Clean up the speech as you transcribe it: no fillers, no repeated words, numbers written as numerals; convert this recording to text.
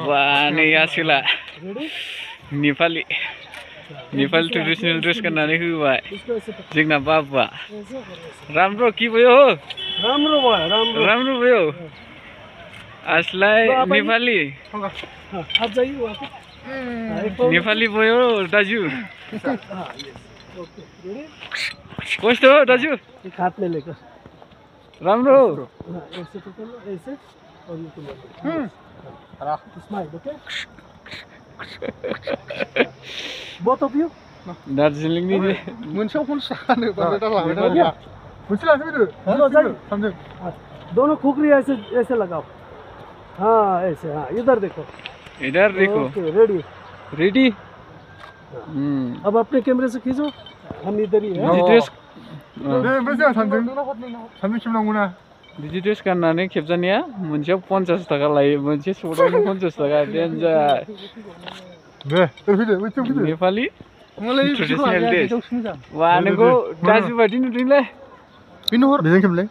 Wah, ini asila. Nepali traditional dress गाननानै होबाय जोंना बाबुआ राम्रो के भयो राम्रो भयो आसलाई नेपाली नेपाली भयो दाजु कस्तो हो दाजु हातले लेको राम्रो smile okay Both of you? Darjeeling नि दोनों खुकरी ऐसे ऐसे लगाओ हाँ ऐसे हाँ इधर देखो ओके रेडी अब अपने कैमरे से खींचो हम इधर ही हैं बिदि ड्रेस गाननानै खेबजानाया मोनसेयाव 50 टाका लायो मोनसे सुटआवनो 50 टाका डेन्जार नेपाली ट्रेडिसनल ड्रेस वा नोंखौ दाजु बायदि नुदोंलै बेजों खेबलाय